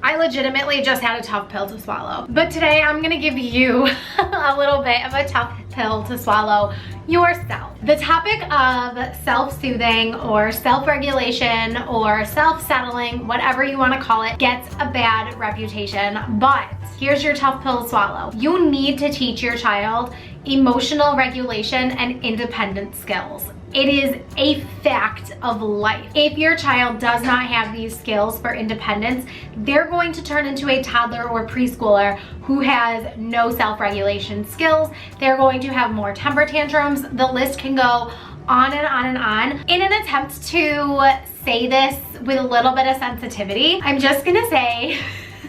I legitimately just had a tough pill to swallow. But today I'm gonna give you a little bit of a tough pill to swallow yourself. The topic of self-soothing or self-regulation or self-settling, whatever you want to call it, gets a bad reputation. But here's your tough pill to swallow. You need to teach your child emotional regulation and independent skills. It is a fact of life. If your child does not have these skills for independence, they're going to turn into a toddler or preschooler who has no self-regulation skills. They're going to have more temper tantrums. The list can go on and on and on. In an attempt to say this with a little bit of sensitivity, I'm just gonna say,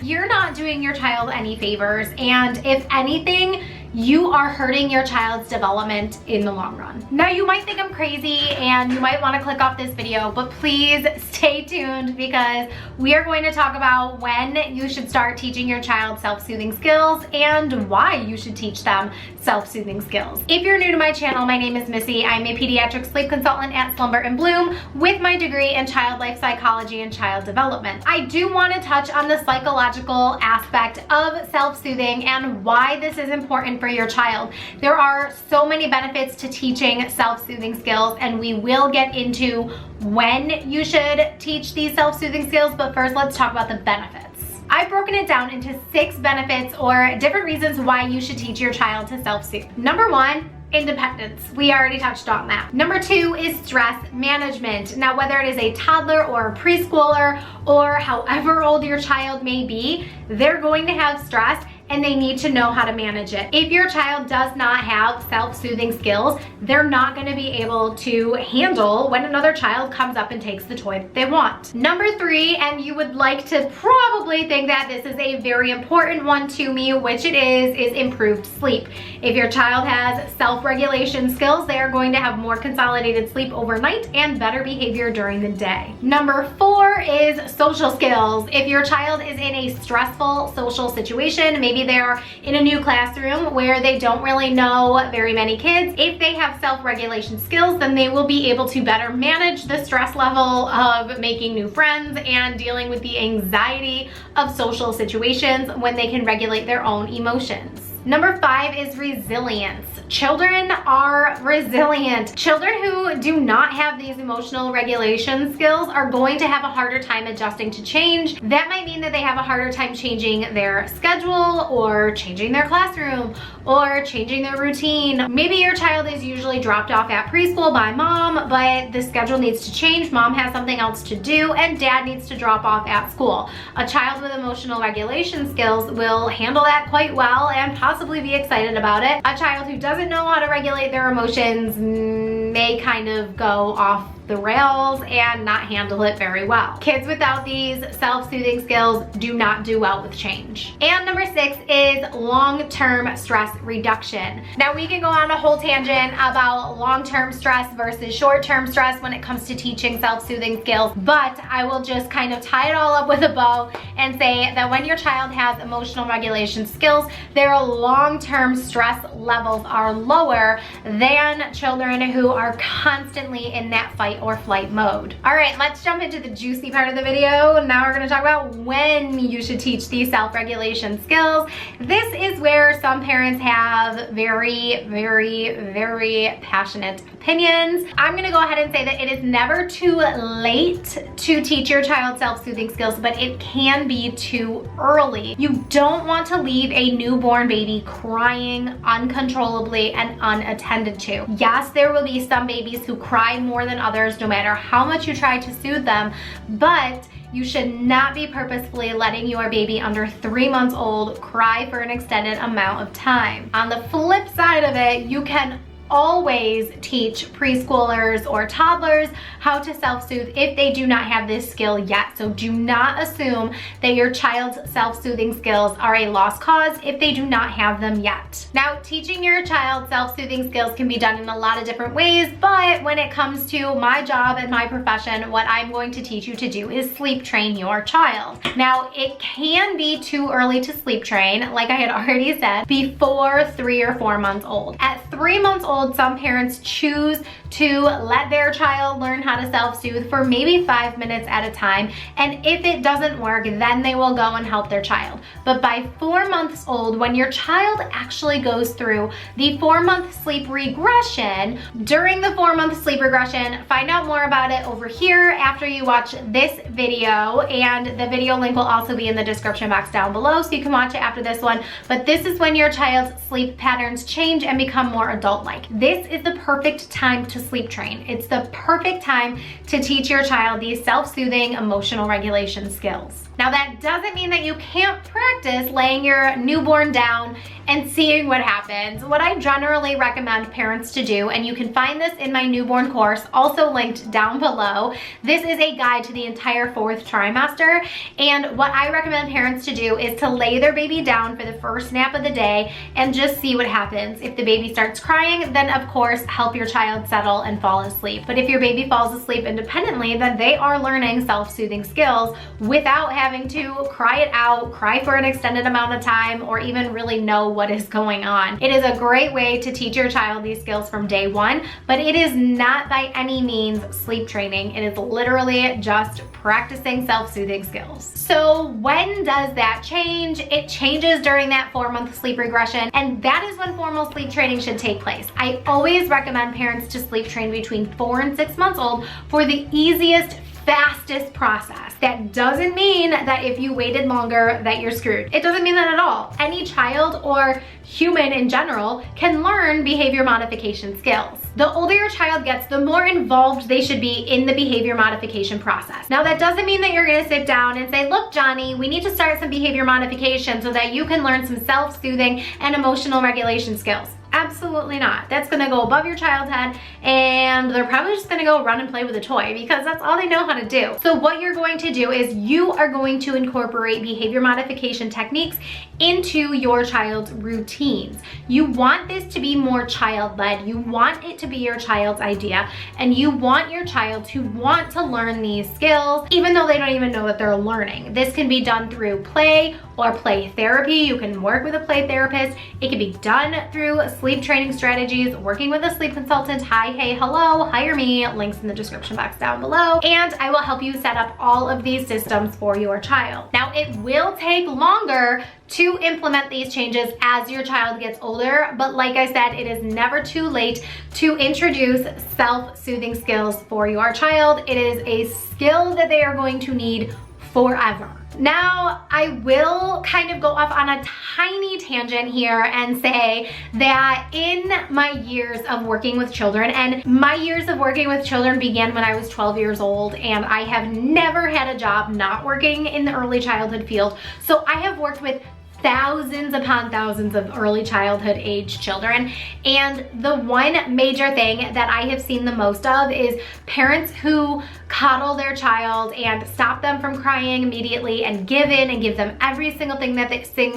you're not doing your child any favors, and if anything, you are hurting your child's development in the long run. Now, you might think I'm crazy and you might want to click off this video, but please stay tuned because we are going to talk about when you should start teaching your child self-soothing skills and why you should teach them self-soothing skills. If you're new to my channel, my name is Missy. I'm a pediatric sleep consultant at Slumber & Bloom with my degree in child life psychology and child development. I do want to touch on the psychological aspect of self-soothing and why this is important for your child. There are so many benefits to teaching self-soothing skills, and we will get into when you should teach these self-soothing skills, but first let's talk about the benefits. I've broken it down into 6 benefits or different reasons why you should teach your child to self-soothe. Number 1, independence. We already touched on that. Number 2 is stress management. Now, whether it is a toddler or a preschooler or however old your child may be, they're going to have stress and they need to know how to manage it. If your child does not have self-soothing skills, they're not going to be able to handle when another child comes up and takes the toy that they want. Number 3, and you would like to probably think that this is a very important one to me, which it is improved sleep. If your child has self-regulation skills, they are going to have more consolidated sleep overnight and better behavior during the day. Number 4 is social skills. If your child is in a stressful social situation, maybe they're in a new classroom where they don't really know very many kids. If they have self-regulation skills, then they will be able to better manage the stress level of making new friends and dealing with the anxiety of social situations when they can regulate their own emotions. Number 5 is resilience. Children are resilient. Children who do not have these emotional regulation skills are going to have a harder time adjusting to change. That might mean that they have a harder time changing their schedule or changing their classroom or changing their routine. Maybe your child is usually dropped off at preschool by mom, but the schedule needs to change. Mom has something else to do and dad needs to drop off at school. A child with emotional regulation skills will handle that quite well and possibly be excited about it. A child who doesn't know how to regulate their emotions may kind of go off the rails and not handle it very well. Kids without these self-soothing skills do not do well with change. And number 6 is long-term stress reduction. Now, we can go on a whole tangent about long-term stress versus short-term stress when it comes to teaching self-soothing skills, but I will just kind of tie it all up with a bow and say that when your child has emotional regulation skills, their long-term stress levels are lower than children who are constantly in that fight or flight mode. All right, let's jump into the juicy part of the video. Now we're gonna talk about when you should teach these self-regulation skills. This is where some parents have very, very, very passionate opinions. I'm gonna go ahead and say that it is never too late to teach your child self-soothing skills, but it can be too early. You don't want to leave a newborn baby crying uncontrollably and unattended to. Yes, there will be some babies who cry more than others no matter how much you try to soothe them, but you should not be purposefully letting your baby under 3 months old cry for an extended amount of time. On the flip side of it, you can always teach preschoolers or toddlers how to self-soothe if they do not have this skill yet. So do not assume that your child's self-soothing skills are a lost cause if they do not have them yet. Now, teaching your child self-soothing skills can be done in a lot of different ways, but when it comes to my job and my profession, what I'm going to teach you to do is sleep train your child. Now, it can be too early to sleep train, like I had already said, before 3 or 4 months old. At 3 months old, some parents choose to let their child learn how to self-soothe for maybe 5 minutes at a time. And if it doesn't work, then they will go and help their child. But by 4 months old, when your child actually goes through the 4-month sleep regression, during the 4-month sleep regression, find out more about it over here after you watch this video, and the video link will also be in the description box down below, so you can watch it after this one. But this is when your child's sleep patterns change and become more adult-like. This is the perfect time to sleep train. It's the perfect time to teach your child these self-soothing emotional regulation skills. Now, that doesn't mean that you can't practice laying your newborn down and seeing what happens. What I generally recommend parents to do, and you can find this in my newborn course, also linked down below. This is a guide to the entire 4th trimester. And what I recommend parents to do is to lay their baby down for the first nap of the day and just see what happens. If the baby starts crying, then of course, help your child settle and fall asleep. But if your baby falls asleep independently, then they are learning self-soothing skills without having to cry it out, cry for an extended amount of time, or even really know what is going on. It is a great way to teach your child these skills from day one, but it is not by any means sleep training. It is literally just practicing self-soothing skills. So when does that change? It changes during that 4-month sleep regression, and that is when formal sleep training should take place. I always recommend parents to sleep train between 4 and 6 months old for the easiest, fastest process. That doesn't mean that if you waited longer that you're screwed. It doesn't mean that at all. Any child or human in general can learn behavior modification skills. The older your child gets, the more involved they should be in the behavior modification process. Now, that doesn't mean that you're gonna sit down and say, look, Johnny, we need to start some behavior modification so that you can learn some self-soothing and emotional regulation skills. Absolutely not. That's gonna go above your child's head, and they're probably just gonna go run and play with a toy because that's all they know how to do. So what you're going to do is you are going to incorporate behavior modification techniques into your child's routines. You want this to be more child-led. You want it to be your child's idea, and you want your child to want to learn these skills even though they don't even know that they're learning. This can be done through play or play therapy. You can work with a play therapist. It can be done through sleep training strategies, working with a sleep consultant. Hi, hey, hello, hire me. Links in the description box down below. And I will help you set up all of these systems for your child. Now, it will take longer to implement these changes as your child gets older, but like I said, it is never too late to introduce self-soothing skills for your child. It is a skill that they are going to need forever. Now, I will kind of go off on a tiny tangent here and say that in my years of working with children, and my years of working with children began when I was 12 years old, and I have never had a job not working in the early childhood field. So I have worked with thousands upon thousands of early childhood age children. And the one major thing that I have seen the most of is parents who coddle their child and stop them from crying immediately and give in and give them every single thing that they say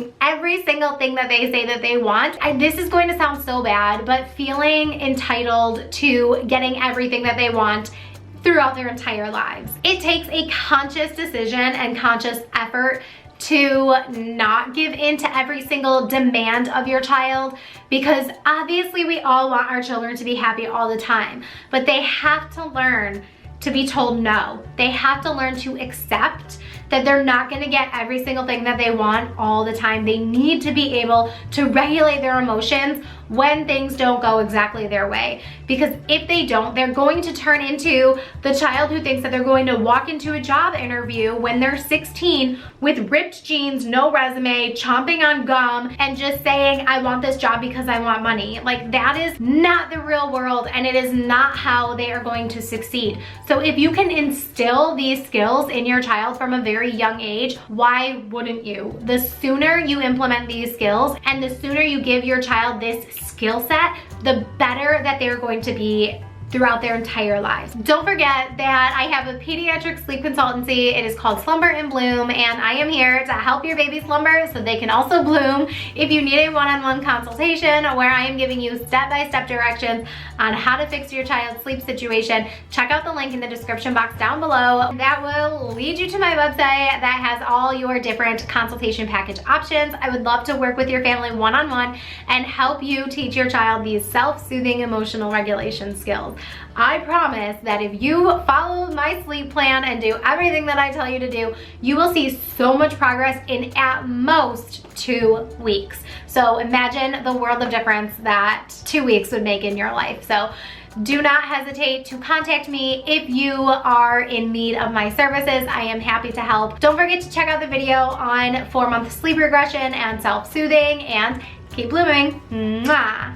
that they want. This is going to sound so bad, but feeling entitled to getting everything that they want throughout their entire lives. It takes a conscious decision and conscious effort to not give in to every single demand of your child, because obviously we all want our children to be happy all the time, but they have to learn to be told no. They have to learn to accept that they're not gonna get every single thing that they want all the time. They need to be able to regulate their emotions when things don't go exactly their way. Because if they don't, they're going to turn into the child who thinks that they're going to walk into a job interview when they're 16 with ripped jeans, no resume, chomping on gum, and just saying, I want this job because I want money. Like, that is not the real world, and it is not how they are going to succeed. So if you can instill these skills in your child from a very young age, why wouldn't you? The sooner you implement these skills and the sooner you give your child this skill set, the better that they're going to be throughout their entire lives. Don't forget that I have a pediatric sleep consultancy. It is called Slumber and Bloom, and I am here to help your baby slumber so they can also bloom. If you need a one-on-one consultation where I am giving you step-by-step directions on how to fix your child's sleep situation, check out the link in the description box down below. That will lead you to my website that has all your different consultation package options. I would love to work with your family one-on-one and help you teach your child these self-soothing emotional regulation skills. I promise that if you follow my sleep plan and do everything that I tell you to do, you will see so much progress in at most 2 weeks. So imagine the world of difference that 2 weeks would make in your life. So do not hesitate to contact me if you are in need of my services. I am happy to help. Don't forget to check out the video on 4-month sleep regression and self-soothing, and keep blooming. Mwah.